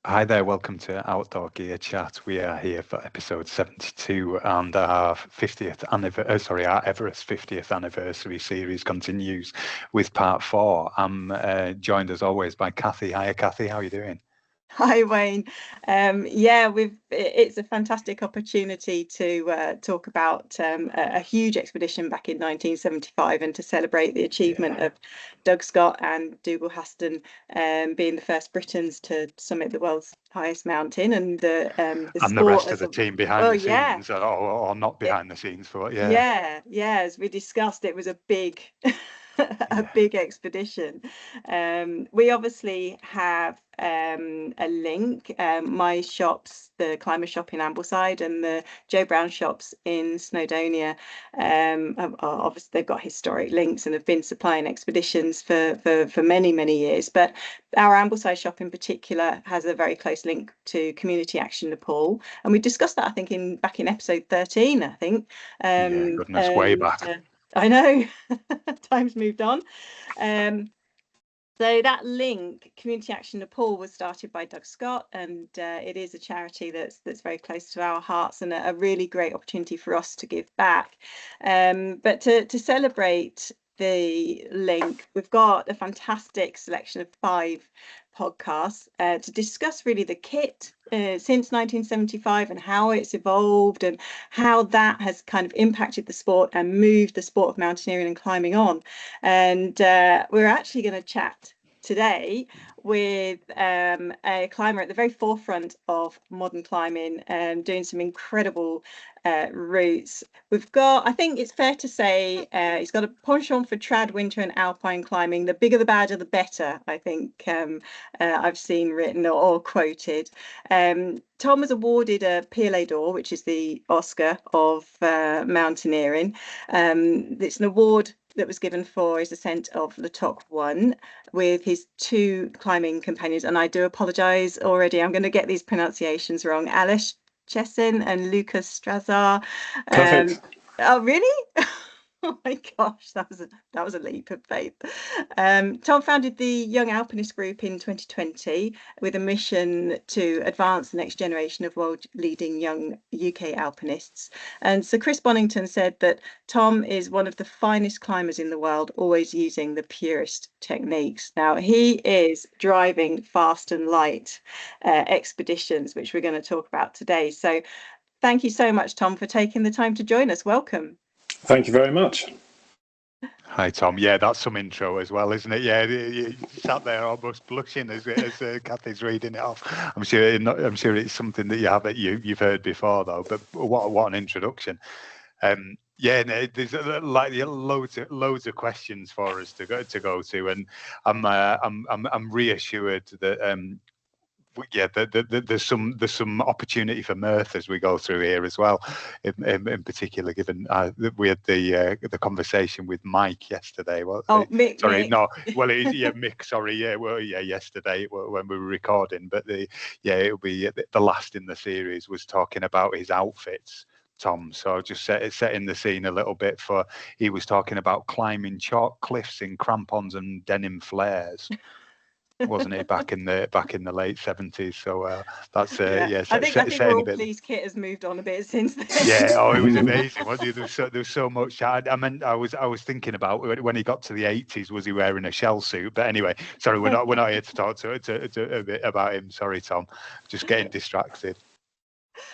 Hi there, welcome to Outdoor Gear Chat. We are here for episode 72 and our 50th anniversary, our Everest 50th anniversary series continues with part 4. I'm joined as always by Kathy. Hiya Kathy, how are you doing? Hi Wayne. It's a fantastic opportunity to talk about a huge expedition back in 1975 and to celebrate the achievement Yeah. of Doug Scott and Dougal Haston being the first Britons to summit the world's highest mountain, and the And the sport rest of as the a team behind well, the yeah, scenes or not it, behind the scenes for yeah. yeah, as we discussed, it was a big a Yeah. big expedition. We obviously have a link. My shops, the Climber shop in Ambleside and the Joe Brown shops in Snowdonia, obviously they've got historic links and have been supplying expeditions for many years. But our Ambleside shop in particular has a very close link to Community Action Nepal, and we discussed that I think in back in episode 13, I think. Yeah, Um, goodness, way and back. I know time's moved on. Um, so that link, Community Action Nepal, was started by Doug Scott, and it is a charity that's very close to our hearts and a really great opportunity for us to give back. But to celebrate the link, we've got a fantastic selection of 5 podcasts to discuss really the kit since 1975 and how it's evolved and how that has kind of impacted the sport and moved the sport of mountaineering and climbing on. And we're actually going to chat today with a climber at the very forefront of modern climbing and doing some incredible routes. We've got, I think it's fair to say, he's got a penchant for trad, winter, and alpine climbing. The bigger the badger, the better, I think I've seen written or quoted. Tom was awarded a PLA d'Or, which is the Oscar of mountaineering. It's an award that was given for his ascent of Le Toc 1 with his 2 climbing companions. And I do apologise already, I'm going to get these pronunciations wrong. Alice Chesson and Lucas Strazar. Perfect. Oh, really? Oh my gosh, that was a leap of faith. Tom founded the Young Alpinist Group in 2020 with a mission to advance the next generation of world-leading young UK alpinists. And Sir Chris Bonington said that Tom is one of the finest climbers in the world, always using the purest techniques. Now, he is driving fast and light expeditions, which we're going to talk about today. So thank you so much, Tom, for taking the time to join us. Welcome. Thank you very much. Hi Tom. Yeah, that's some intro as well, isn't it? Yeah, you sat there almost blushing as Kathy's reading it off. I'm sure it's something that you've heard before though. But what an introduction. Yeah, no, there's like loads of questions for us to go to, and I'm reassured that yeah, there's some opportunity for mirth as we go through here as well. In particular, given that we had the conversation with Mike yesterday. Well, Oh, sorry, Mick. no, well, yeah, Mick. Sorry, yeah, well, yeah, yesterday when we were recording, but it'll be the last in the series was talking about his outfits. Tom, so just setting the scene a little bit for he was talking about climbing chalk cliffs in crampons and denim flares, wasn't it, back in the late 70s? So that's Yeah, yeah, I think we're setting a all bit. pleased kit has moved on a bit since then. Yeah, oh, it was amazing. Wasn't it? There was so much. I mean, I was thinking about when he got to the 80s, was he wearing a shell suit? But anyway, sorry, we're not here to talk to a bit about him. Sorry, Tom, just getting distracted.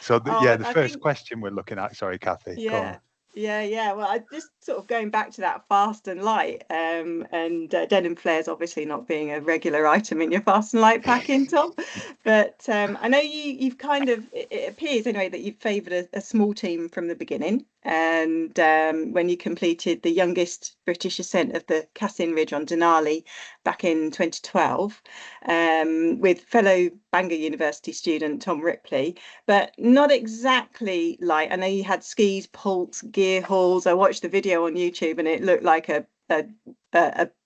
So Oh, the I first think question we're looking at. Sorry, Kathy, go on. yeah, yeah. Well, I just sort of going back to that fast and light, and denim flares obviously not being a regular item in your fast and light packing, Tom. But I know you've kind of it appears anyway that you've favoured a small team from the beginning, and when you completed the youngest British ascent of the Cassin Ridge on Denali back in 2012, with fellow Bangor University student Tom Ripley, but not exactly light. I know you had skis, pults, gear hauls. I watched the video on YouTube and it looked like a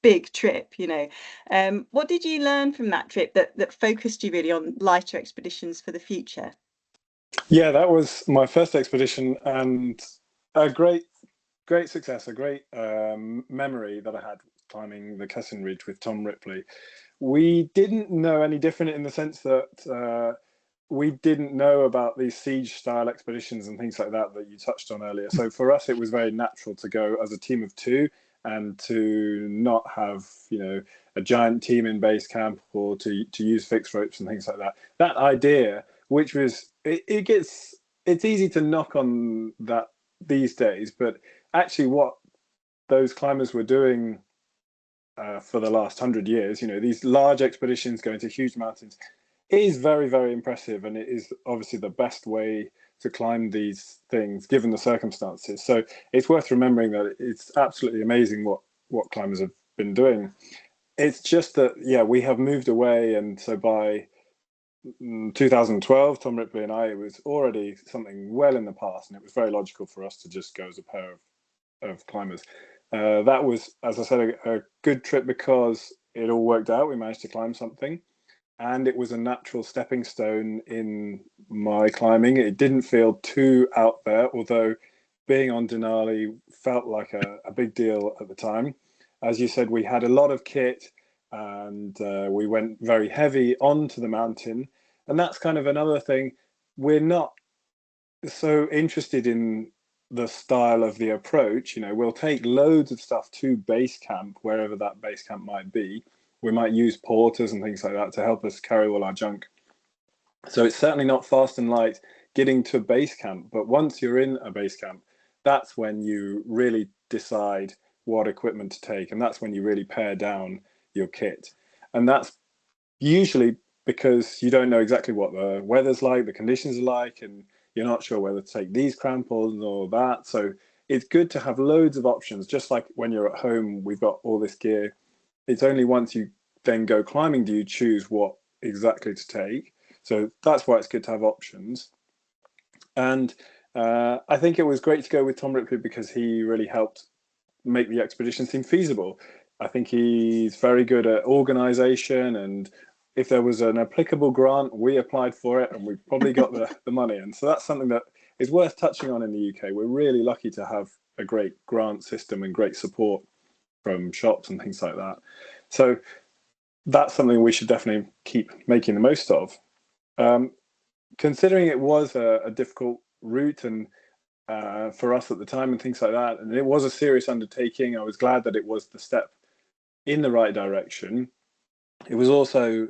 big trip, you know. What did you learn from that trip that focused you really on lighter expeditions for the future? Yeah, that was my first expedition and a great great success, a great memory that I had climbing the Cassin Ridge with Tom Ripley. We didn't know any different in the sense that we didn't know about these siege style expeditions and things like that you touched on earlier. So for us, it was very natural to go as a team of two and to not have, you know, a giant team in base camp or to use fixed ropes and things like that. That idea, which was, it's easy to knock on that these days, but actually what those climbers were doing for the last 100 years, you know, these large expeditions going to huge mountains, it is very, very impressive, and it is obviously the best way to climb these things given the circumstances. So it's worth remembering that it's absolutely amazing what climbers have been doing. It's just that, yeah, we have moved away, and so by 2012, Tom Ripley and I, it was already something well in the past, and it was very logical for us to just go as a pair of climbers. That was, as I said, a good trip because it all worked out. We managed to climb something, and it was a natural stepping stone in my climbing. It didn't feel too out there, although being on Denali felt like a big deal at the time. As you said, we had a lot of kit, and we went very heavy onto the mountain. And that's kind of another thing. We're not so interested in the style of the approach. You know, we'll take loads of stuff to base camp, wherever that base camp might be. We might use porters and things like that to help us carry all our junk. So it's certainly not fast and light getting to base camp, but once you're in a base camp, that's when you really decide what equipment to take, and that's when you really pare down your kit. And that's usually because you don't know exactly what the weather's like, the conditions are like, and you're not sure whether to take these crampons or that. So it's good to have loads of options. Just like when you're at home, we've got all this gear. It's only once you then go climbing do you choose what exactly to take. So that's why it's good to have options. And I think it was great to go with Tom Ripley because he really helped make the expedition seem feasible. I think he's very good at organisation, and if there was an applicable grant, we applied for it and we probably got the money. And so that's something that is worth touching on in the UK. We're really lucky to have a great grant system and great support from shops and things like that. So that's something we should definitely keep making the most of. Considering it was a difficult route and for us at the time and things like that, and it was a serious undertaking, I was glad that it was the step in the right direction. It was also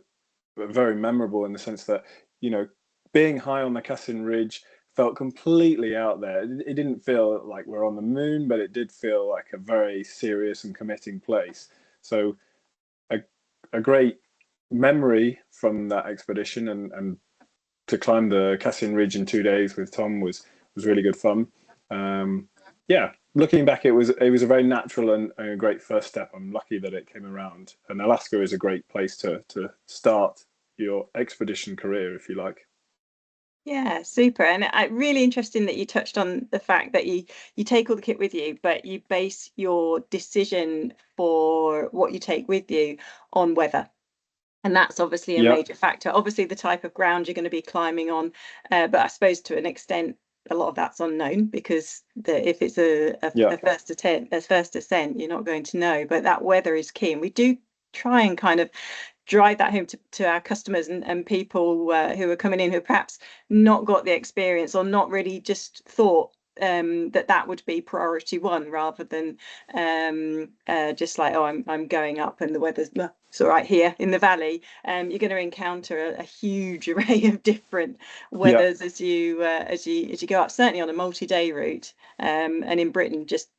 very memorable in the sense that, you know, being high on the Cassin Ridge felt completely out there. It didn't feel like we're on the moon, but it did feel like a very serious and committing place. So a great memory from that expedition, and to climb the Cassin Ridge in 2 days with Tom was really good fun. Yeah, looking back, it was a very natural and a great first step. I'm lucky that it came around, and Alaska is a great place to start your expedition career, if you like. Yeah, super. And really interesting that you touched on the fact that you take all the kit with you, but you base your decision for what you take with you on weather. And that's obviously a major factor. Obviously, the type of ground you're going to be climbing on, but I suppose to an extent, a lot of that's unknown because if it's a first ascent, you're not going to know. But that weather is key, and we do try and kind of drive that home to our customers and people who are coming in who perhaps not got the experience or not really just thought that would be priority one, rather than just like, oh, I'm going up and the weather's it's all right here in the valley. You're going to encounter a huge array of different weathers as you go up, certainly on a multi-day route, and in Britain, just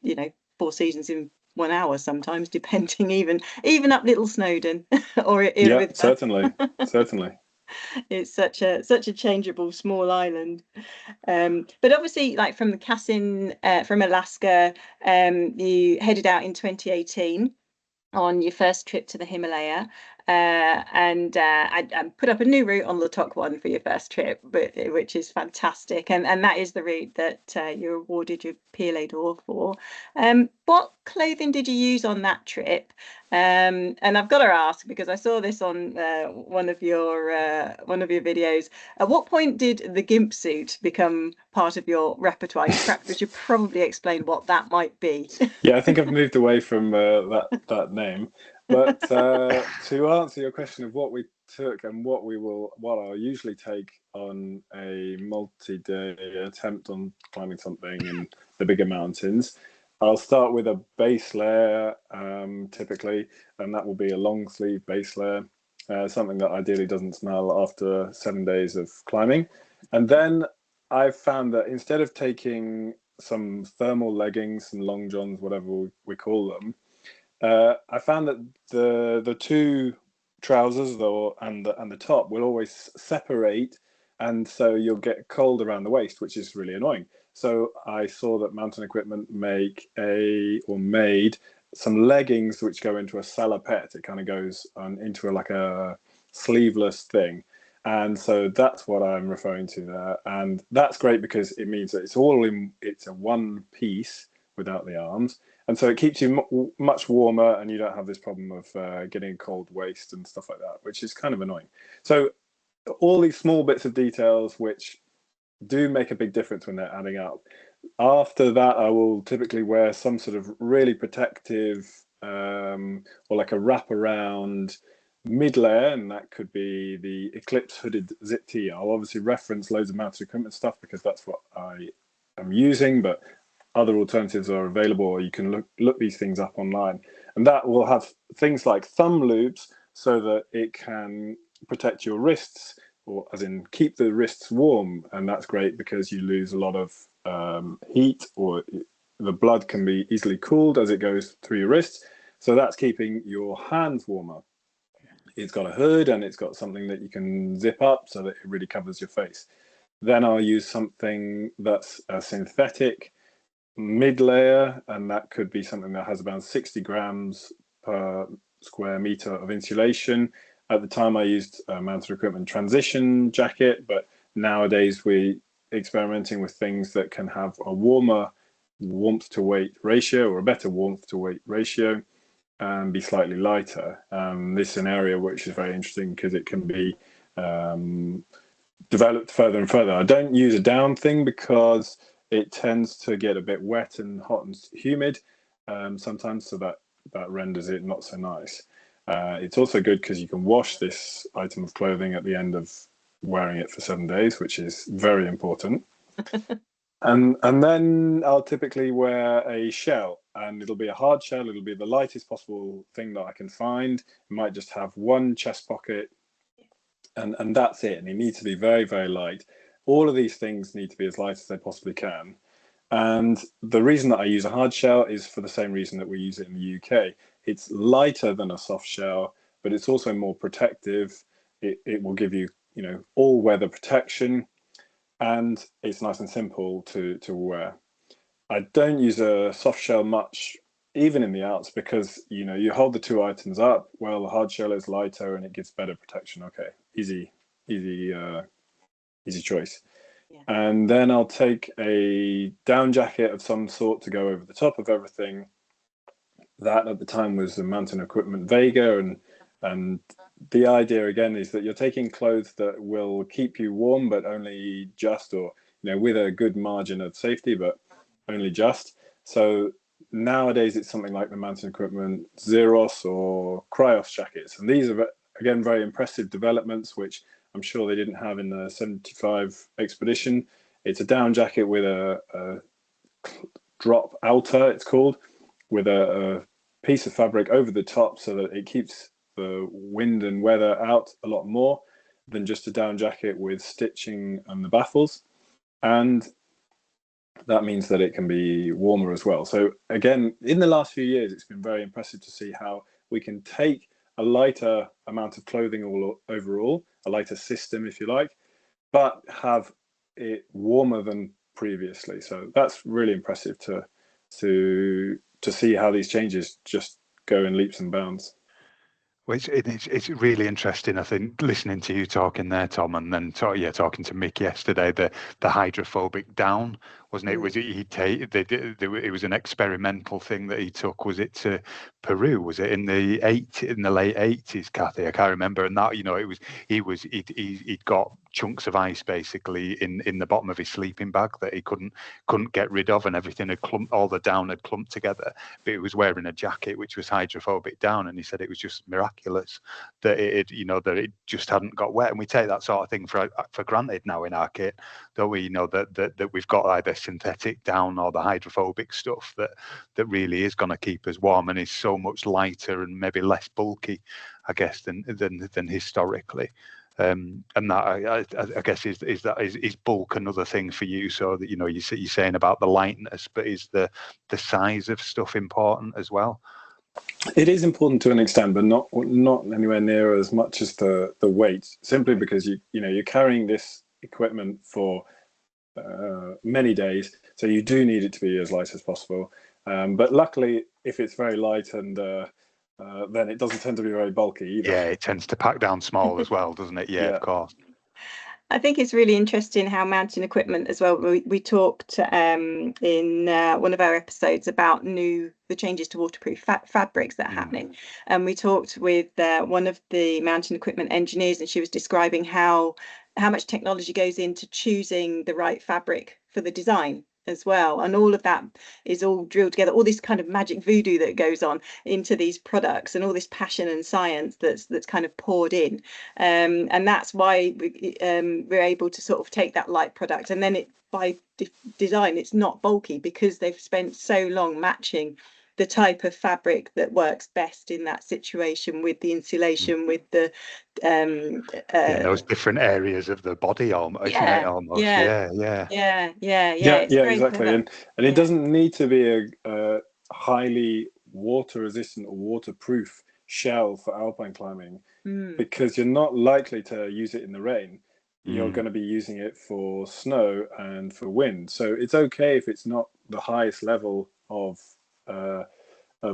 4 seasons in 1 hour sometimes, depending, even up Little Snowdon or certainly. It's such a changeable small island. But obviously, like from the Cassin, from Alaska, you headed out in 2018 on your first trip to the Himalaya. and I put up a new route on the top one for your first trip, which is fantastic, and that is the route that you're awarded your PLA d'Or for. What clothing did you use on that trip? And I've got to ask, because I saw this on one of your videos. At what point did the gimp suit become part of your repertoire? Perhaps we should probably explain what that might be. Yeah, I think I've moved away from that name. But to answer your question of what we took and what I'll usually take on a multi-day attempt on climbing something in the bigger mountains, I'll start with a base layer, typically, and that will be a long sleeve base layer, something that ideally doesn't smell after 7 days of climbing. And then I've found that instead of taking some thermal leggings, some long johns, whatever we call them, I found that the two trousers and the top will always separate, and so you'll get cold around the waist, which is really annoying. So I saw that Mountain Equipment made some leggings which go into a salopette. It kind of goes into like a sleeveless thing. And so that's what I'm referring to there. And that's great because it means that it's a one piece without the arms. And so it keeps you much warmer, and you don't have this problem of getting a cold waist and stuff like that, which is kind of annoying. So all these small bits of details which do make a big difference when they're adding up. After that, I will typically wear some sort of really protective or like a wraparound mid layer, and that could be the Eclipse hooded zip tee. I'll obviously reference loads of Mountain Equipment stuff because that's what I am using, but other alternatives are available, or you can look these things up online. And that will have things like thumb loops so that it can protect your wrists, or as in keep the wrists warm. And that's great because you lose a lot of heat, or the blood can be easily cooled as it goes through your wrists. So that's keeping your hands warmer. It's got a hood and it's got something that you can zip up so that it really covers your face. Then I'll use something that's a synthetic mid layer, and that could be something that has about 60 grams per square meter of insulation. At the time I used a Mountain Equipment transition jacket, but nowadays we're experimenting with things that can have a warmer warmth to weight ratio, or a better warmth to weight ratio, and be slightly lighter. This is an area which is very interesting because it can be developed further and further. I don't use a down thing because it tends to get a bit wet and hot and humid sometimes, so that renders it not so nice. It's also good because you can wash this item of clothing at the end of wearing it for 7 days, which is very important. And then I'll typically wear a shell, and it'll be a hard shell. It'll be the lightest possible thing that I can find. It might just have one chest pocket, and that's it. And it needs to be very, very light. All of these things need to be as light as they possibly can. And the reason that I use a hard shell is for the same reason that we use it in the UK. It's lighter than a soft shell, but it's also more protective. It will give you, all weather protection, and it's nice and simple to wear. I don't use a soft shell much, even in the Alps, because you hold the two items up. Well, the hard shell is lighter and it gives better protection. Okay, easy choice. Yeah. And then I'll take a down jacket of some sort to go over the top of everything. That at the time was the Mountain Equipment Vega, and the idea again is that you're taking clothes that will keep you warm, but only just, or with a good margin of safety, but only just. So nowadays it's something like the Mountain Equipment Xeros or Cryos jackets, and these are again very impressive developments, which I'm sure they didn't have in the 75 expedition. It's a down jacket with a drop outer, it's called, with a piece of fabric over the top so that it keeps the wind and weather out a lot more than just a down jacket with stitching on the baffles. And that means that it can be warmer as well. So again, in the last few years, it's been very impressive to see how we can take a lighter amount of clothing overall, a lighter system, if you like, but have it warmer than previously. So that's really impressive to see how these changes just go in leaps and bounds. Well, it's really interesting, I think, listening to you talking there, Tom, and then talking to Mick yesterday. The hydrophobic down, wasn't it? Was it it was an experimental thing that he took? Was it to Peru? Was it in the late 80s, Kathy? I can't remember. And that, he'd got chunks of ice basically in the bottom of his sleeping bag that he couldn't get rid of, and everything had clumped, all the down had clumped together. But he was wearing a jacket which was hydrophobic down, and he said it was just miraculous that it just hadn't got wet. And we take that sort of thing for granted now in our kit, don't we? That we've got either synthetic down or the hydrophobic stuff that really is going to keep us warm and is so much lighter and maybe less bulky, I guess, than historically. And that I guess is bulk another thing for you? So that you're saying about the lightness, but is the size of stuff important as well? It is important to an extent, but not anywhere near as much as the weight. Simply because you're carrying this equipment for many days, so you do need it to be as light as possible. But luckily, if it's very light and then it doesn't tend to be very bulky either. Yeah, it tends to pack down small as well, doesn't it? Yeah, of course. I think it's really interesting how mountain equipment as well. We talked in one of our episodes about the changes to waterproof fabrics that are happening, and we talked with one of the mountain equipment engineers, and she was describing how much technology goes into choosing the right fabric for the design as well, and all of that is all drilled together, all this kind of magic voodoo that goes on into these products, and all this passion and science that's kind of poured in, and that's why we're able to sort of take that light product, and then by design it's not bulky, because they've spent so long matching the type of fabric that works best in that situation, with the insulation, with the those different areas of the body almost. Yeah, exactly. And it doesn't need to be a highly water resistant or waterproof shell for alpine climbing, because you're not likely to use it in the rain. You're going to be using it for snow and for wind, so it's okay if it's not the highest level of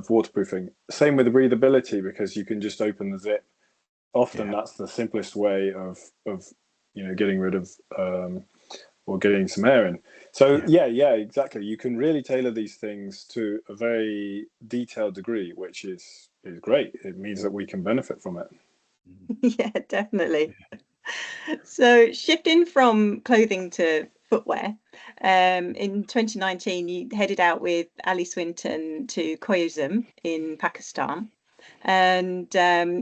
waterproofing. Same with the breathability, because you can just open the zip. Often that's the simplest way of getting rid of or getting some air in. So exactly. You can really tailor these things to a very detailed degree, which is great. It means that we can benefit from it. Yeah, definitely. So shifting from clothing to footwear, in 2019 you headed out with Ali Swinton to Koyazum in Pakistan, and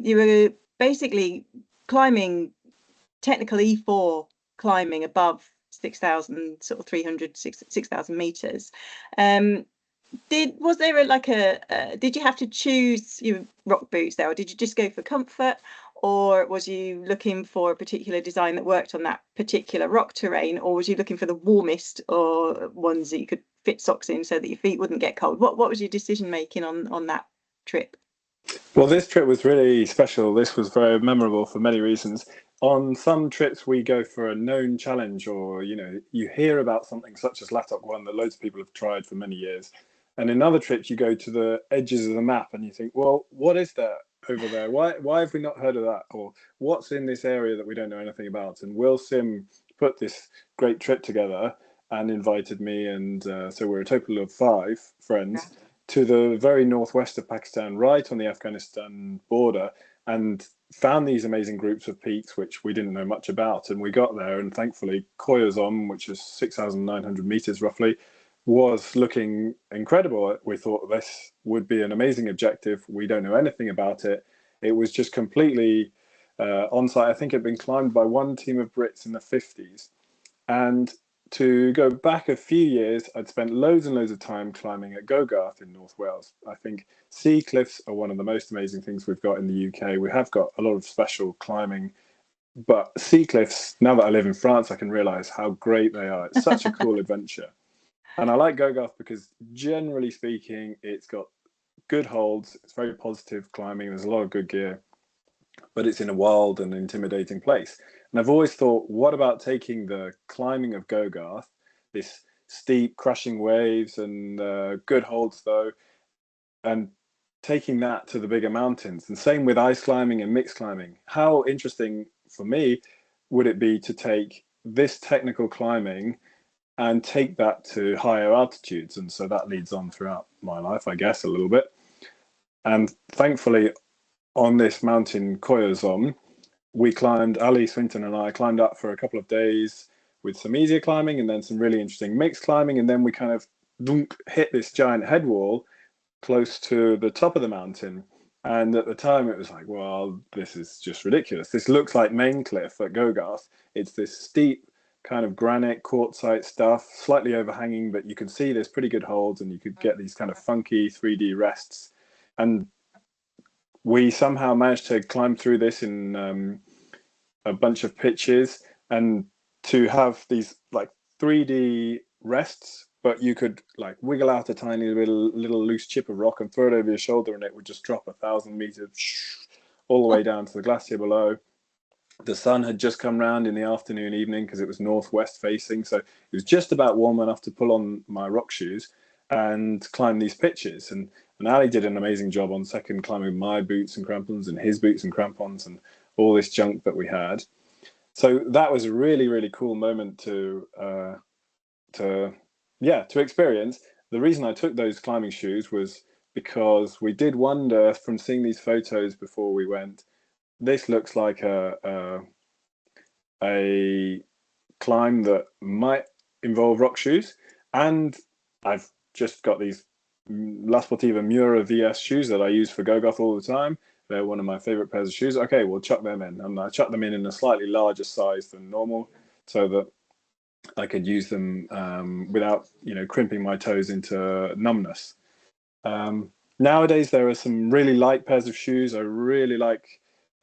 you were basically climbing technical E4 climbing above 6,000, sort of 6,000 meters. Was there did you have to choose your rock boots there, or did you just go for comfort, or was you looking for a particular design that worked on that particular rock terrain, or was you looking for the warmest or ones that you could fit socks in so that your feet wouldn't get cold? What was your decision making on that trip? Well, this trip was really special. This was very memorable for many reasons. On some trips, we go for a known challenge, or you hear about something such as Latok 1 that loads of people have tried for many years. And in other trips, you go to the edges of the map and you think, well, what is that over there? Why have we not heard of that? Or what's in this area that we don't know anything about? And Will Sim put this great trip together and invited me, and so we're a total of 5 friends to the very northwest of Pakistan, right on the Afghanistan border, and found these amazing groups of peaks which we didn't know much about. And we got there, and thankfully Koyazum, which is 6,900 meters roughly, was looking incredible. We thought this would be an amazing objective. We don't know anything about it. It was just completely on site. I think it had been climbed by one team of Brits in the 50s. And to go back a few years, I'd spent loads and loads of time climbing at Gogarth in North Wales. I think sea cliffs are one of the most amazing things we've got in the UK. We have got a lot of special climbing, but sea cliffs, now that I live in France, I can realise how great they are. It's such a cool adventure. And I like Gogarth because, generally speaking, it's got good holds. It's very positive climbing. There's a lot of good gear, but it's in a wild and intimidating place. And I've always thought, what about taking the climbing of Gogarth, this steep, crushing waves and good holds though, and taking that to the bigger mountains, and same with ice climbing and mixed climbing. How interesting for me would it be to take this technical climbing and take that to higher altitudes? And so that leads on throughout my life, I guess, a little bit. And thankfully, on this mountain Koyozom, we climbed, Ali Swinton and I climbed up for a couple of days with some easier climbing and then some really interesting mixed climbing. And then we kind of hit this giant head wall close to the top of the mountain. And at the time it was like, well, this is just ridiculous. This looks like Main Cliff at Gogarth. It's this steep kind of granite quartzite stuff, slightly overhanging, but you can see there's pretty good holds and you could get these kind of funky 3D rests. And we somehow managed to climb through this in a bunch of pitches, and to have these like 3D rests, but you could like wiggle out a tiny little loose chip of rock and throw it over your shoulder and it would just drop 1,000 meters all the way down to the glacier below. The sun had just come round in the afternoon, evening, because it was northwest facing, so it was just about warm enough to pull on my rock shoes and climb these pitches. And Ali did an amazing job on second, climbing my boots and crampons and his boots and crampons and all this junk that we had. So that was a really, really cool moment to experience. The reason I took those climbing shoes was because we did wonder, from seeing these photos before we went, this looks like a climb that might involve rock shoes. And I've just got these La Sportiva Mura VS shoes that I use for Gogarth all the time. They're one of my favorite pairs of shoes. Okay, we'll chuck them in. And I chucked them in a slightly larger size than normal so that I could use them without, crimping my toes into numbness. Nowadays, there are some really light pairs of shoes. I really like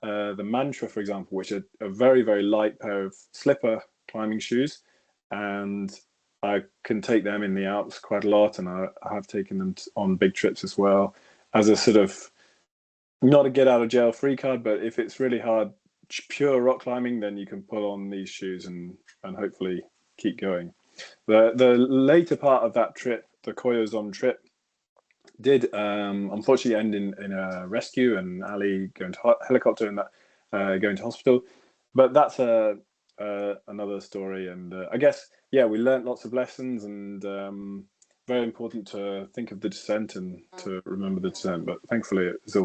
the Mantra, for example, which are a very, very light pair of slipper climbing shoes. And I can take them in the Alps quite a lot, and I have taken them on big trips as well, as a sort of, not a get out of jail free card, but if it's really hard, pure rock climbing, then you can pull on these shoes and hopefully keep going. The later part of that trip, the Koyozom trip, did unfortunately end in a rescue and Ali going to helicopter and that going to hospital. But that's another story. And I guess, yeah, we learned lots of lessons, and very important to think of the descent and to remember the descent. But thankfully, it's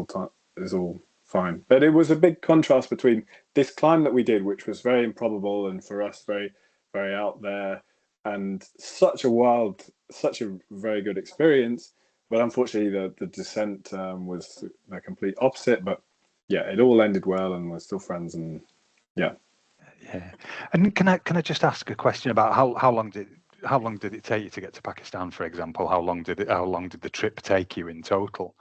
all fine. But it was a big contrast between this climb that we did, which was very improbable and for us very, very out there, and such a very good experience. But unfortunately, the descent was the complete opposite. But yeah, it all ended well, and we're still friends. And yeah. Yeah. And can I just ask a question about how long did it take you to get to Pakistan, for example? How long did the trip take you in total,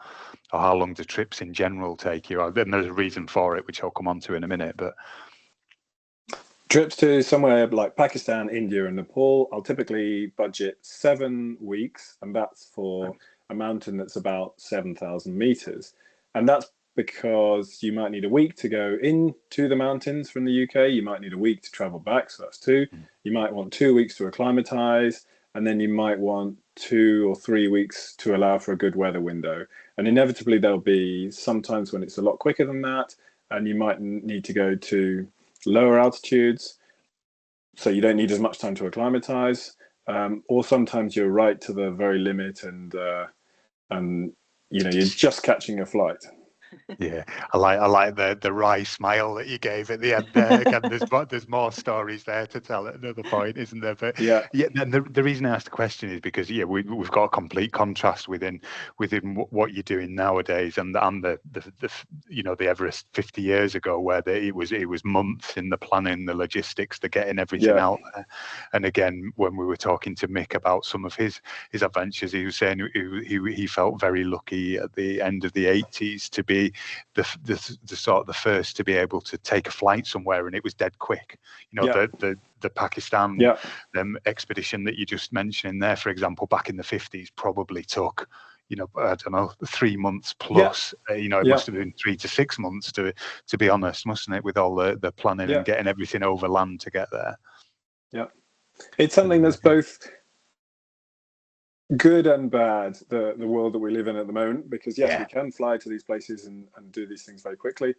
or how long do trips in general take you? And there's a reason for it, which I'll come on to in a minute. But trips to somewhere like Pakistan, India, and Nepal, I'll typically budget 7 weeks, and that's for a mountain that's about 7,000 meters. And that's because you might need a week to go into the mountains from the UK. You might need a week to travel back, so that's 2. You might want 2 weeks to acclimatize, and then you might want 2 or 3 weeks to allow for a good weather window. And inevitably, there'll be sometimes when it's a lot quicker than that, and you might need to go to lower altitudes, so you don't need as much time to acclimatize. Or sometimes you're right to the very limit, and you're just catching a flight. Yeah, I like the wry smile that you gave at the end there. Again, there's more stories there to tell at another point, isn't there? But yeah. And the reason I asked the question is because we've got a complete contrast within what you're doing nowadays and the Everest 50 years ago, where it was months in the planning, the logistics, the getting everything out there. And again, when we were talking to Mick about some of his adventures, he was saying he felt very lucky at the end of the 80s to be the first to be able to take a flight somewhere, and it was dead quick. The Pakistan expedition that you just mentioned there, for example, back in the 50s, probably took I don't know, 3 months plus. It must have been 3 to 6 months to be honest, mustn't it, with all the planning and getting everything over land to get there. It's something that's both good and bad, the world that we live in at the moment, because yes, Yeah. we can fly to these places and do these things very quickly,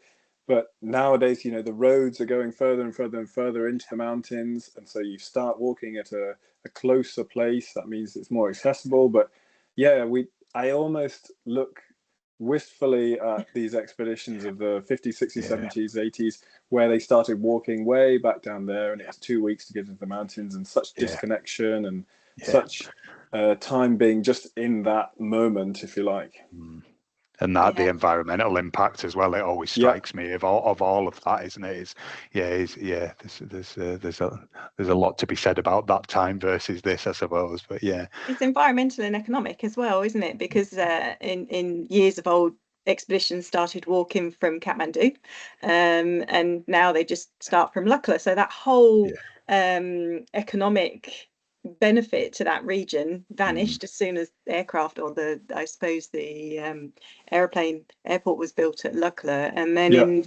but nowadays, you know, the roads are going further and further and further into the mountains, and so you start walking at a closer place. That means it's more accessible. But yeah, I almost look wistfully at these expeditions of the 50s, 60s, Yeah. 70s, 80s, where they started walking way back down there, and it was 2 weeks to get into the mountains, and such disconnection and such time being just in that moment, if you like. And that the environmental impact as well, it always strikes me of all of that, isn't it? There's a lot to be said about that time versus this, I suppose. But yeah, it's environmental and economic as well, isn't it? Because in years of old, expeditions started walking from Kathmandu, and now they just start from Lukla. So that whole economic benefit to that region vanished as soon as the aircraft, or I suppose the airport was built at Lukla, and then in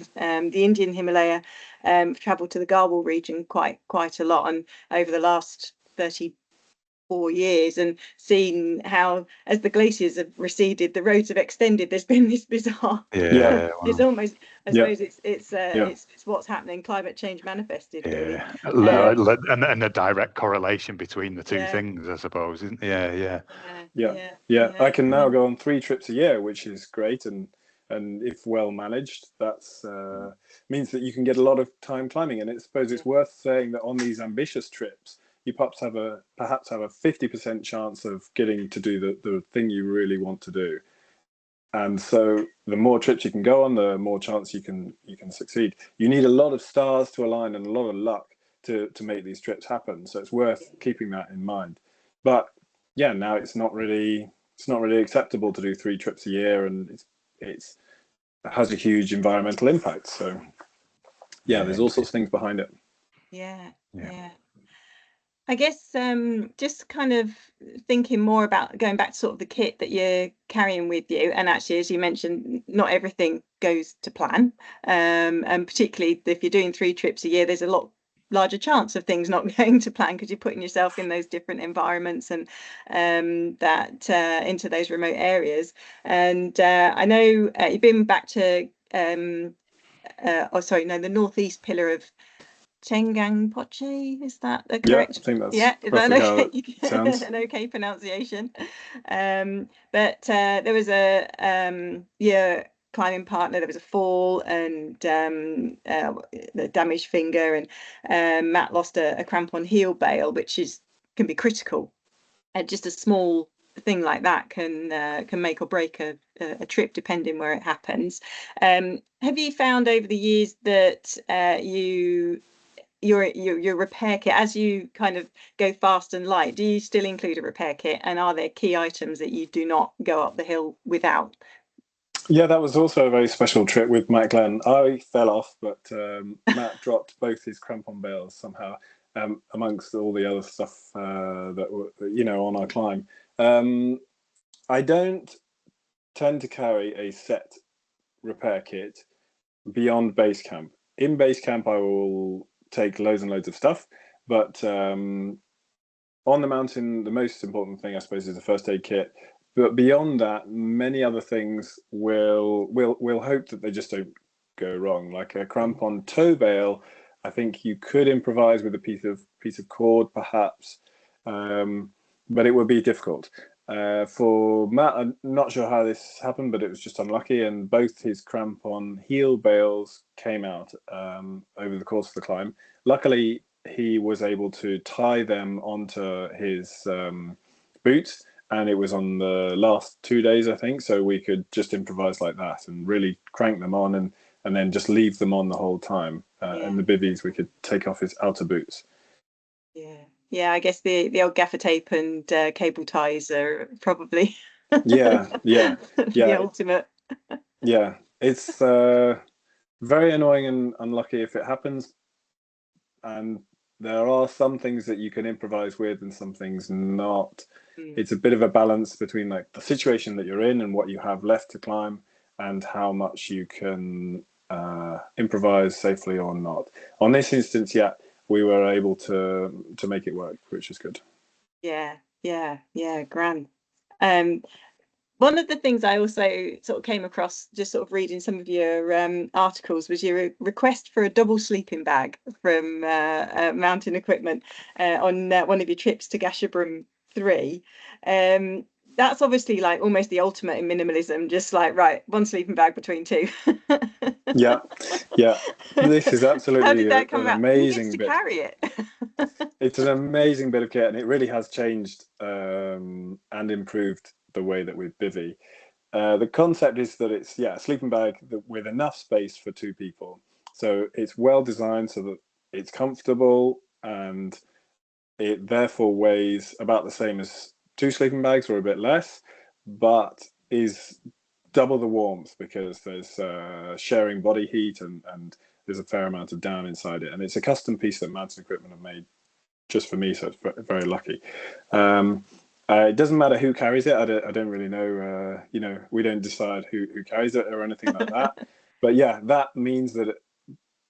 the Indian Himalaya, travelled to the Garhwal region quite a lot, and over the last 34 years, and seen how, as the glaciers have receded, the roads have extended. There's been this bizarre it's almost, I suppose it's what's happening, climate change manifested, really. And a direct correlation between the two things, I suppose, isn't I can now go on 3 trips a year, which is great, and if well managed, that's means that you can get a lot of time climbing. And I suppose it's worth saying that on these ambitious trips, you perhaps have a 50% chance of getting to do the thing you really want to do. And so the more trips you can go on, the more chance you can succeed. You need a lot of stars to align and a lot of luck to make these trips happen. So it's worth keeping that in mind. But yeah, now it's not really acceptable to do 3 trips a year, and it has a huge environmental impact. So there's all sorts of things behind it. Yeah. I guess just kind of thinking more about going back to sort of the kit that you're carrying with you, and actually, as you mentioned, not everything goes to plan, and particularly if you're doing 3 trips a year, there's a lot larger chance of things not going to plan, because you're putting yourself in those different environments and into those remote areas. And I know you've been back to the northeast pillar of Chengangpoche, is that the correct? I think that's is that okay? Sounds an okay pronunciation. But there was a climbing partner. There was a fall and the damaged finger, and Matt lost a crampon heel bail, which can be critical. And just a small thing like that can make or break a trip, depending where it happens. Have you found over the years that your repair kit, as you kind of go fast and light, do you still include a repair kit, and are there key items that you do not go up the hill without? Yeah, that was also a very special trip with Matt Glenn. I fell off, but Matt dropped both his crampon bails somehow, amongst all the other stuff that were, on our climb. I don't tend to carry a set repair kit beyond base camp. In base camp, I will take loads and loads of stuff, but on the mountain, the most important thing, I suppose, is the first aid kit. But beyond that, many other things we'll hope that they just don't go wrong. Like a crampon toe bail, I think you could improvise with a piece of cord, perhaps, but it would be difficult. For Matt, I'm not sure how this happened, but it was just unlucky, and both his crampon heel bails came out over the course of the climb. Luckily, he was able to tie them onto his boots, and it was on the last 2 days, I think, so we could just improvise like that and really crank them on, and then just leave them on the whole time. And the bivvies, we could take off his outer boots. I guess the old gaffer tape and cable ties are probably the ultimate. It's very annoying and unlucky if it happens, and there are some things that you can improvise with and some things not. It's a bit of a balance between like the situation that you're in and what you have left to climb, and how much you can improvise safely or not. On this instance, we were able to make it work, which is good. Yeah, grand. One of the things I also sort of came across just sort of reading some of your articles was your request for a double sleeping bag from Mountain Equipment on one of your trips to Gasherbrum 3. That's obviously like almost the ultimate in minimalism, just like, right, one sleeping bag between two. Yeah, this is How absolutely did that come an about? Who gets amazing to bit. carry it? It's an amazing bit of kit, and it really has changed and improved the way that we bivvy. The concept is that it's a sleeping bag with enough space for two people. So it's well designed so that it's comfortable, and it therefore weighs about the same as two sleeping bags or a bit less, but is double the warmth because there's sharing body heat, and there's a fair amount of down inside it. And it's a custom piece that Mountain Equipment have made just for me, so it's very lucky. It doesn't matter who carries it. I don't really know. We don't decide who carries it or anything like that. But yeah, that means that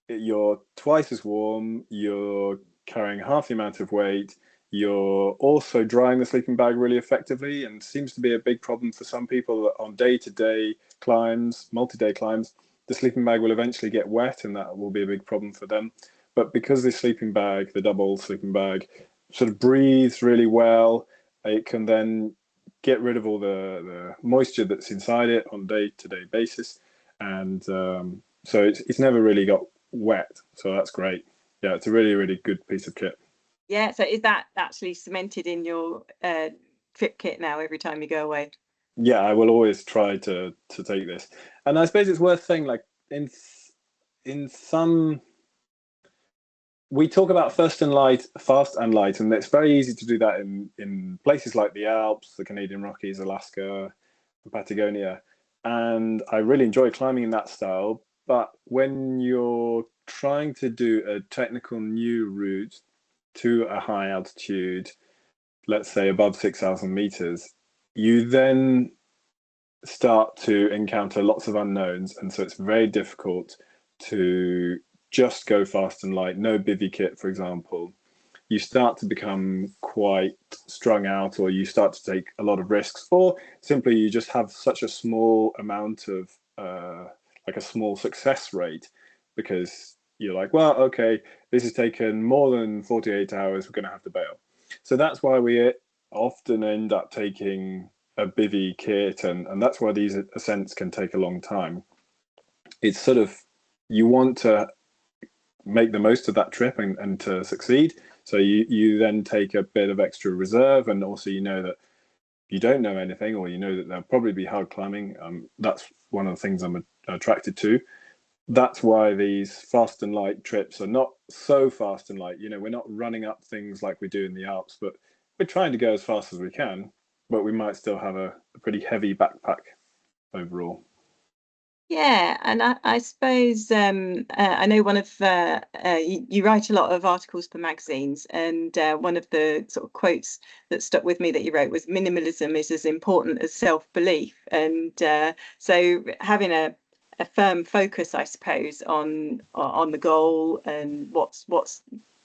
you're twice as warm. You're carrying half the amount of weight. You're also drying the sleeping bag really effectively, and seems to be a big problem for some people on day-to-day climbs, multi-day climbs. The sleeping bag will eventually get wet, and that will be a big problem for them. But because the sleeping bag, the double sleeping bag, sort of breathes really well, it can then get rid of all the moisture that's inside it on a day-to-day basis. And so it's never really got wet. So that's great. Yeah, it's a really, really good piece of kit. Yeah, so is that actually cemented in your trip kit now every time you go away? Yeah, I will always try to take this. And I suppose it's worth saying, like, in some, we talk about fast and light, and it's very easy to do that in places like the Alps, the Canadian Rockies, Alaska, Patagonia. And I really enjoy climbing in that style. But when you're trying to do a technical new route to a high altitude, let's say above 6,000 meters, you then start to encounter lots of unknowns. And so it's very difficult to just go fast and light, no bivy kit, for example. You start to become quite strung out, or you start to take a lot of risks, or simply you just have such a small amount of like a small success rate, because you're like, well, okay, this has taken more than 48 hours, we're going to have to bail. So that's why we often end up taking a bivy kit, and that's why these ascents can take a long time. It's sort of, you want to make the most of that trip and to succeed. So you then take a bit of extra reserve, and also you know that you don't know anything, or you know that there'll probably be hard climbing. That's one of the things I'm attracted to. That's why these fast and light trips are not so fast and light. We're not running up things like we do in the Alps, but we're trying to go as fast as we can, but we might still have a pretty heavy backpack overall. Yeah, and I suppose I know one of you write a lot of articles for magazines, and one of the sort of quotes that stuck with me that you wrote was "Minimalism is as important as self-belief," and so having a firm focus, I suppose, on the goal and what's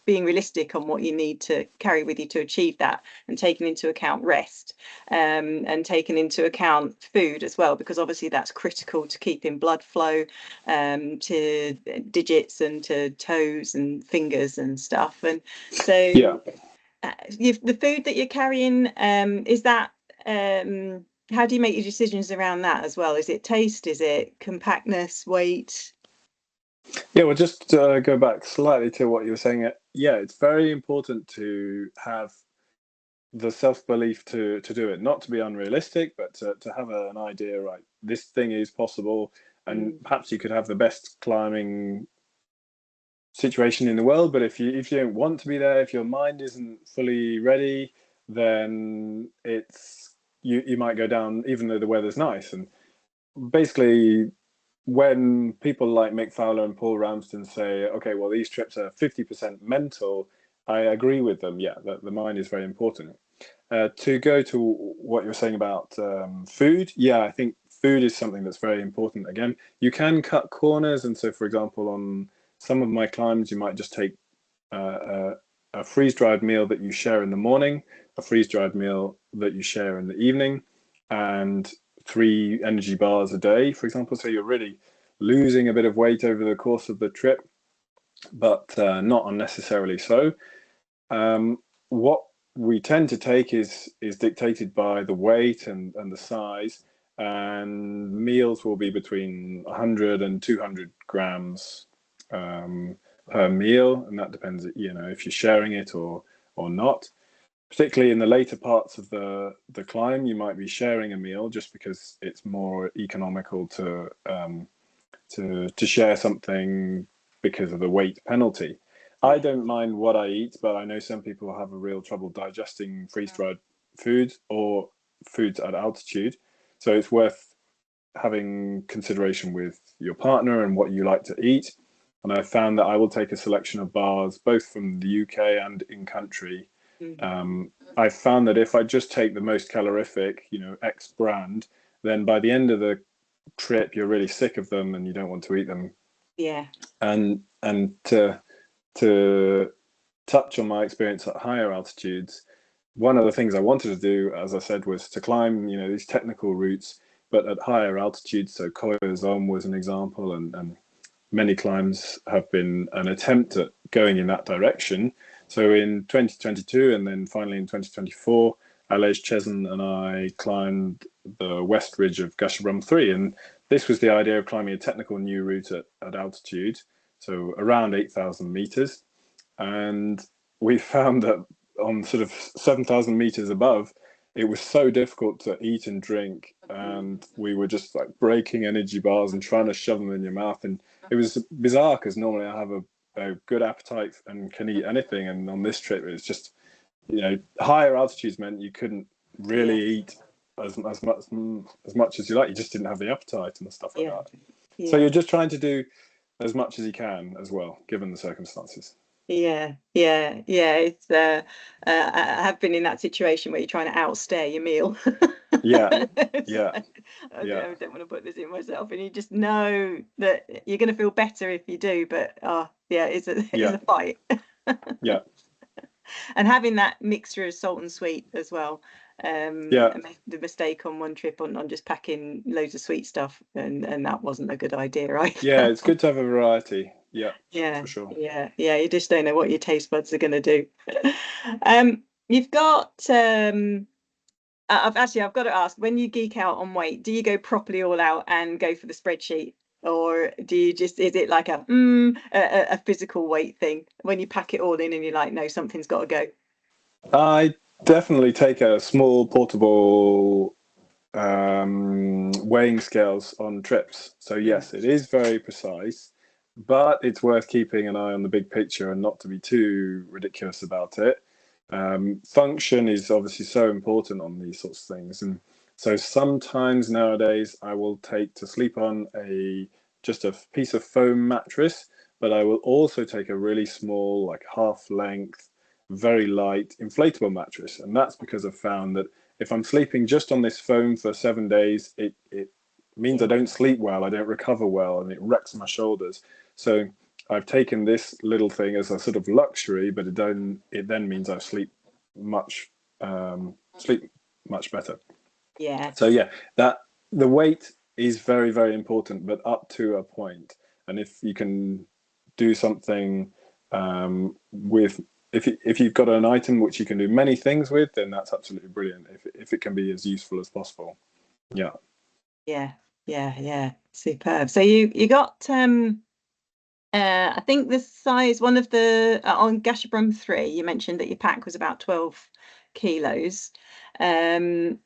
being realistic on what you need to carry with you to achieve that, and taking into account rest, and taking into account food as well, because obviously that's critical to keeping blood flow to digits and to toes and fingers and stuff. And so Yeah. the food that you're carrying, is that how do you make your decisions around that as well? Is it taste? Is it compactness, weight? Yeah, well, just to go back slightly to what you were saying. Yeah, it's very important to have the self-belief to do it, not to be unrealistic, but to have an idea, right, this thing is possible. And perhaps you could have the best climbing situation in the world, but if you don't want to be there, if your mind isn't fully ready, then you might go down even though the weather's nice. And basically, when people like Mick Fowler and Paul Ramsden say, okay, well, these trips are 50% mental, I agree with them. Yeah, the mind is very important. To go to what you're saying about food, yeah, I think food is something that's very important. Again, you can cut corners, and so, for example, on some of my climbs, you might just take a freeze-dried meal that you share in the morning, a freeze-dried meal that you share in the evening, and 3 energy bars a day, for example. So you're really losing a bit of weight over the course of the trip, but not unnecessarily so. What we tend to take is dictated by the weight and the size, and meals will be between 100 and 200 grams per meal, and that depends, you know, if you're sharing it or not. Particularly in the later parts of the climb, you might be sharing a meal just because it's more economical to share something because of the weight penalty. I don't mind what I eat, but I know some people have a real trouble digesting freeze-dried foods or foods at altitude. So it's worth having consideration with your partner and what you like to eat. And I found that I will take a selection of bars, both from the UK and in country. I found that if I just take the most calorific, you know, X brand, then by the end of the trip, you're really sick of them and you don't want to eat them. Yeah. And to touch on my experience at higher altitudes, one of the things I wanted to do, as I said, was to climb, you know, these technical routes, but at higher altitudes. So Koyazom was an example, and many climbs have been an attempt at going in that direction. So in 2022 and then finally in 2024, Alej Chezen and I climbed the west ridge of Gasherbrum 3, and this was the idea of climbing a technical new route at altitude, so around 8,000 meters. And we found that on sort of 7,000 meters above, it was so difficult to eat and drink, and we were just like breaking energy bars and trying to shove them in your mouth. And it was bizarre because normally I have a good appetite and can eat anything, and on this trip it was just, you know, higher altitudes meant you couldn't really eat as much as you like. You just didn't have the appetite and stuff like that. So you're just trying to do as much as you can as well, given the circumstances. It's I have been in that situation where you're trying to outstay your meal. I don't want to put this in myself, and you just know that you're going to feel better if you do, but it's a fight. And having that mixture of salt and sweet as well. I made the mistake on one trip on just packing loads of sweet stuff, and that wasn't a good idea, right? Yeah, it's good to have a variety. For sure. You just don't know what your taste buds are going to do. You've got I've got to ask, when you geek out on weight, do you go properly all out and go for the spreadsheet, or do you just, is it like a physical weight thing when you pack it all in and you're like, no, something's got to go? I definitely take a small portable weighing scales on trips. So yes, it is very precise, but it's worth keeping an eye on the big picture and not to be too ridiculous about it. Function is obviously so important on these sorts of things, and so sometimes nowadays I will take to sleep on just a piece of foam mattress, but I will also take a really small, like half length, very light inflatable mattress. And that's because I've found that if I'm sleeping just on this foam for 7 days, it means I don't sleep well, I don't recover well, and it wrecks my shoulders. So I've taken this little thing as a sort of luxury, but it then means I sleep much better. So that the weight is very, very important, but up to a point. And if you can do something if you've got an item which you can do many things with, then that's absolutely brilliant. If it can be as useful as possible. Superb. So you got I think the size, one of the on Gasherbrum 3, you mentioned that your pack was about 12 kilos. And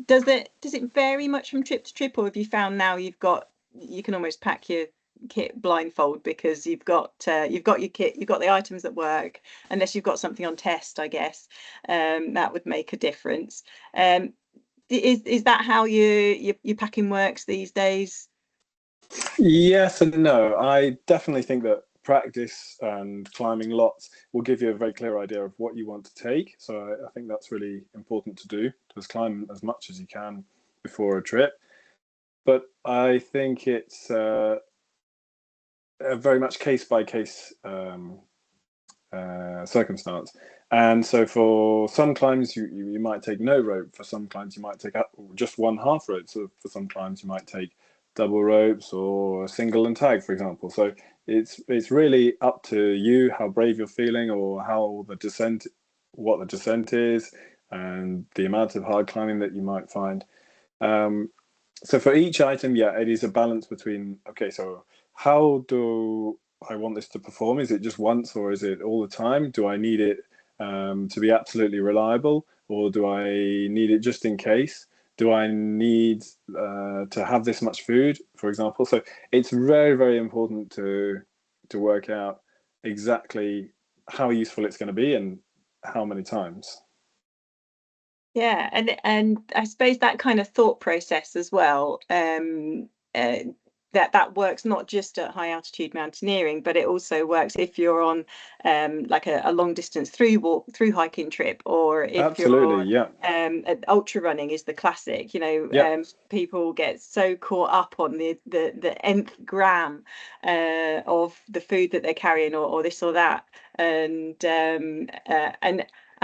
does it vary much from trip to trip, or have you found now you can almost pack your kit blindfold because you've got your kit, you've got the items that work, unless you've got something on test, I guess, that would make a difference. Is that how your packing works these days? Yes and no. I definitely think that practice and climbing lots will give you a very clear idea of what you want to take. So I think that's really important to do, to just climb as much as you can before a trip. But I think it's a very much case by case circumstance. And so for some climbs, you might take no rope. For some climbs, you might take just one half rope. So for some climbs, you might take double ropes or single and tag, for example. So it's really up to you how brave you're feeling, or how what the descent is, and the amount of hard climbing that you might find. So for each item, yeah, it is a balance between, okay, so how do I want this to perform? Is it just once, or is it all the time? Do I need it to be absolutely reliable, or do I need it just in case? Do I need to have this much food, for example? So it's very, very important to work out exactly how useful it's going to be and how many times. Yeah, and I suppose that kind of thought process as well, that works not just at high altitude mountaineering, but it also works if you're on like a long distance through hiking trip, or if Absolutely, you're yeah. ultra running is the classic. Yeah. People get so caught up on the nth gram of the food that they're carrying, or this or that, and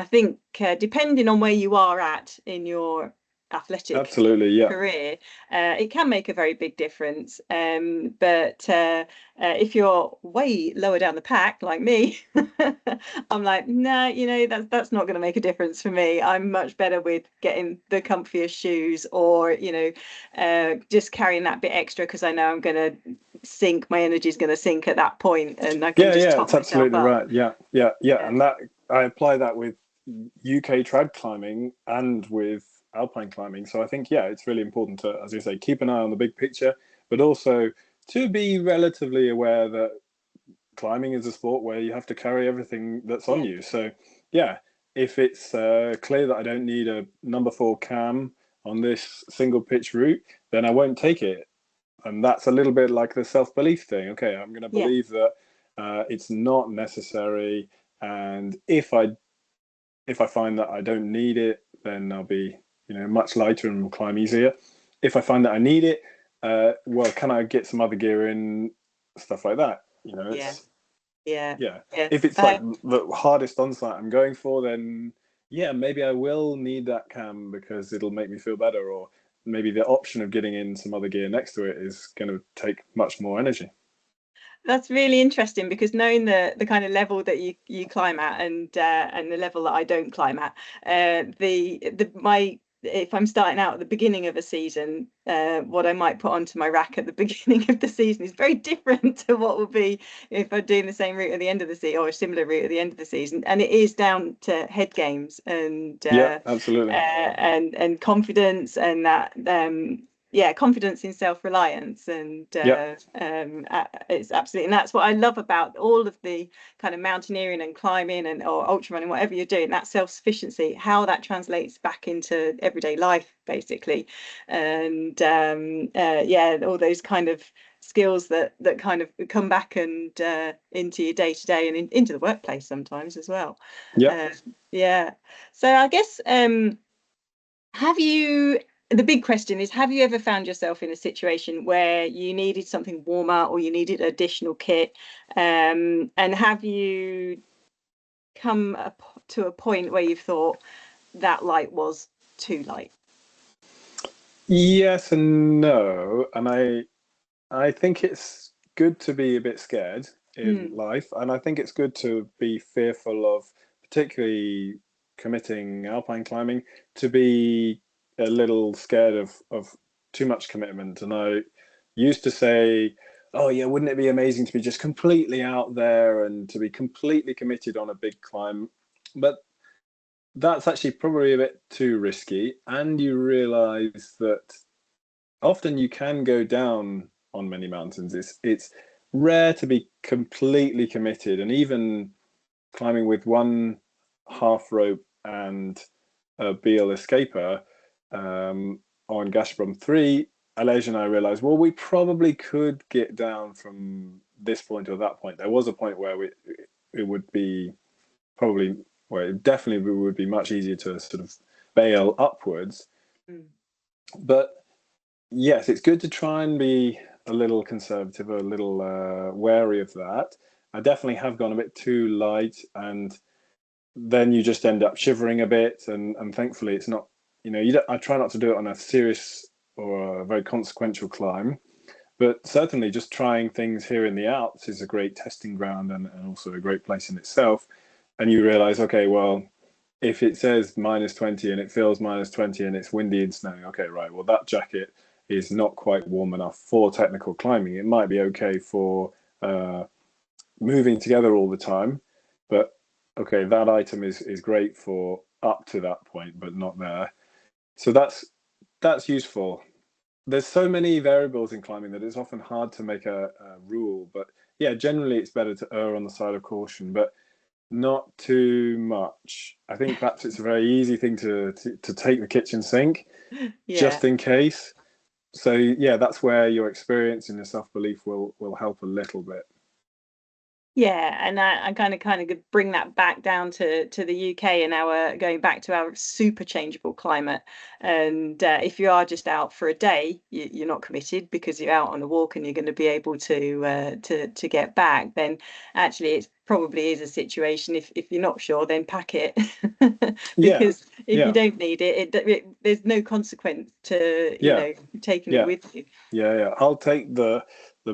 I think depending on where you are at in your athletic Absolutely, yeah. career, it can make a very big difference. But if you're way lower down the pack, like me, I'm like, no, that's not going to make a difference for me. I'm much better with getting the comfiest shoes, or just carrying that bit extra, because I know I'm going to sink. My energy is going to sink at that point, and I can just top It's myself absolutely up. right. Yeah. And that I apply that with UK trad climbing and with alpine climbing. So I think, yeah, it's really important to, as you say, keep an eye on the big picture, but also to be relatively aware that climbing is a sport where you have to carry everything that's on you. So yeah, if it's clear that I don't need a number 4 cam on this single pitch route, then I won't take it. And that's a little bit like the self-belief thing. Okay, I'm going to believe that it's not necessary, and if I find that I don't need it, then I'll be much lighter and will climb easier. If I find that I need it, well, can I get some other gear in, stuff like that? Yeah. If it's like the hardest on-site I'm going for, then yeah, maybe I will need that cam because it'll make me feel better, or maybe the option of getting in some other gear next to it is going to take much more energy. That's really interesting, because knowing the kind of level that you climb at, and the level that I don't climb at, if I'm starting out at the beginning of a season, what I might put onto my rack at the beginning of the season is very different to what would be if I'm doing the same route at the end of the season, or a similar route at the end of the season. And it is down to head games, and absolutely, and confidence, and that confidence in self-reliance, and it's absolutely, and that's what I love about all of the kind of mountaineering and climbing or ultra running, whatever you're doing, that self-sufficiency, how that translates back into everyday life, basically. And all those kind of skills that kind of come back and into your day-to-day, and into the workplace sometimes as well. So I guess the big question is, have you ever found yourself in a situation where you needed something warmer, or you needed additional kit, and have you come to a point where you've thought that light was too light? Yes and no. And I think it's good to be a bit scared in life, and I think it's good to be fearful of, particularly committing alpine climbing, to be a little scared of too much commitment. And I used to say, oh yeah, wouldn't it be amazing to be just completely out there and to be completely committed on a big climb? But that's actually probably a bit too risky, and you realize that often you can go down on many mountains. It's rare to be completely committed, and even climbing with one half rope and a Beal escaper on Gashbrum 3, Alej and I realized, well, we probably could get down from this point or that point. There was a point where it would be probably, well, it definitely would be much easier to sort of bail upwards. But yes, it's good to try and be a little conservative, a little wary of that. I definitely have gone a bit too light, and then you just end up shivering a bit. And thankfully, it's not, I try not to do it on a serious or a very consequential climb. But certainly just trying things here in the Alps is a great testing ground, and also a great place in itself. And you realize, okay, well, if it says -20 and it feels -20 and it's windy and snowing, okay, right, well, that jacket is not quite warm enough for technical climbing. It might be okay for moving together all the time, but okay, that item is great for up to that point, but not there. So that's useful. There's so many variables in climbing that it's often hard to make a rule, but yeah, generally it's better to err on the side of caution, but not too much. I think perhaps it's a very easy thing to take the kitchen sink, just in case. So yeah, that's where your experience and your self-belief will help a little bit. Yeah, and I kind of bring that back down to the UK and going back to our super changeable climate. And if you are just out for a day, you're not committed because you're out on a walk and you're going to be able to get back. Then actually, it probably is a situation. If you're not sure, then pack it because if you don't need it, there's no consequence to taking it with you. Yeah. I'll take the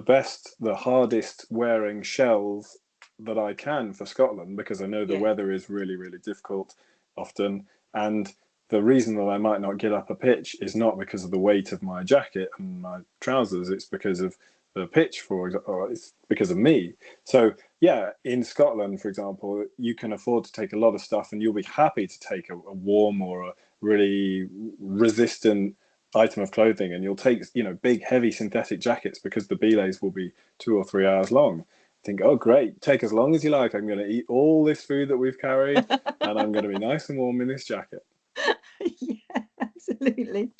best, the hardest wearing shells that I can for Scotland, because I know the weather is really, really difficult often. And the reason that I might not get up a pitch is not because of the weight of my jacket and my trousers, it's because of the pitch, for example, or it's because of me. So yeah, in Scotland, for example, you can afford to take a lot of stuff, and you'll be happy to take a warm or a really resistant item of clothing, and you'll take big heavy synthetic jackets because the belays will be 2 or 3 hours long. Think, oh great, take as long as you like, I'm going to eat all this food that we've carried and I'm going to be nice and warm in this jacket. Yeah, absolutely.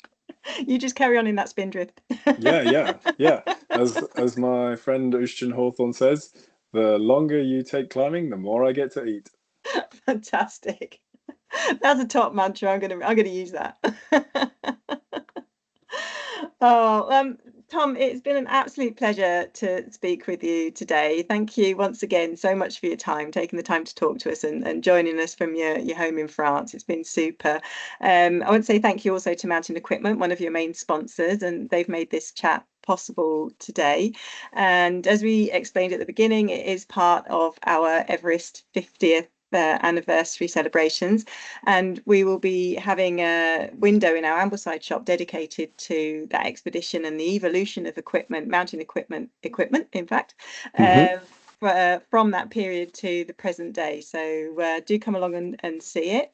You just carry on in that spindrift. yeah as my friend Ushton Hawthorne says, the longer you take climbing, the more I get to eat. Fantastic. That's a top mantra. I'm gonna use that. Oh, Tom, it's been an absolute pleasure to speak with you today. Thank you once again so much for your time, taking the time to talk to us and joining us from your home in France. It's been super. I want to say thank you also to Mountain Equipment, one of your main sponsors, and they've made this chat possible today. And as we explained at the beginning, it is part of our Everest 50th anniversary celebrations, and we will be having a window in our Ambleside shop dedicated to that expedition and the evolution of equipment, mountain equipment in fact, from that period to the present day. So do come along and see it.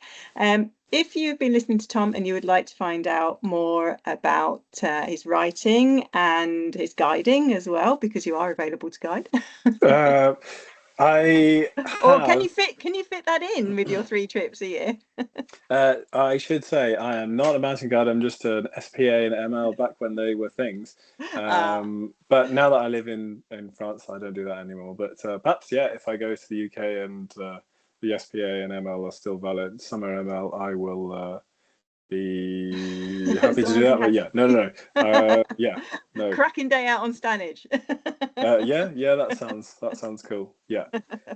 If you've been listening to Tom and you would like to find out more about his writing and his guiding as well, because you are available to guide. Or can you fit that in with your 3 trips a year? I should say I am not a mountain guide. I'm just an SPA and ML back when they were things. But now that I live in France, I don't do that anymore. But perhaps, if I go to the UK and the SPA and ML are still valid, summer ML, I will be happy to do that. But no. Cracking day out on Stanage. That sounds cool. Yeah,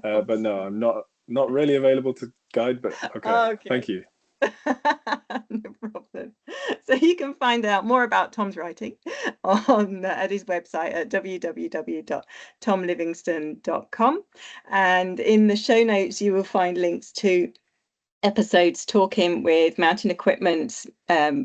but no, I'm not really available to guide. But okay. Thank you. No problem. So you can find out more about Tom's writing at his website at www.tomlivingston.com, and in the show notes you will find links to episodes talking with Mountain Equipment's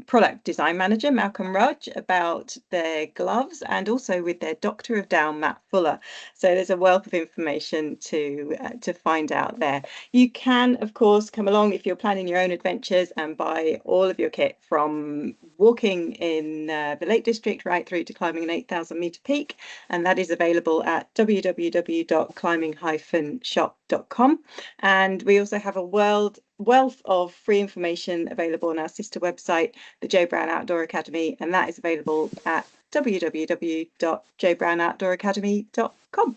product design manager Malcolm Rudge about their gloves, and also with their Doctor of Down Matt Fuller. So there's a wealth of information to find out there. You can of course come along if you're planning your own adventures and buy all of your kit, from walking in the Lake District right through to climbing an 8,000 meter peak, and that is available at www.climbing-shop.com. and we also have a wealth of free information available on our sister website, the Joe Brown Outdoor Academy, and that is available at www.joebrownoutdooracademy.com.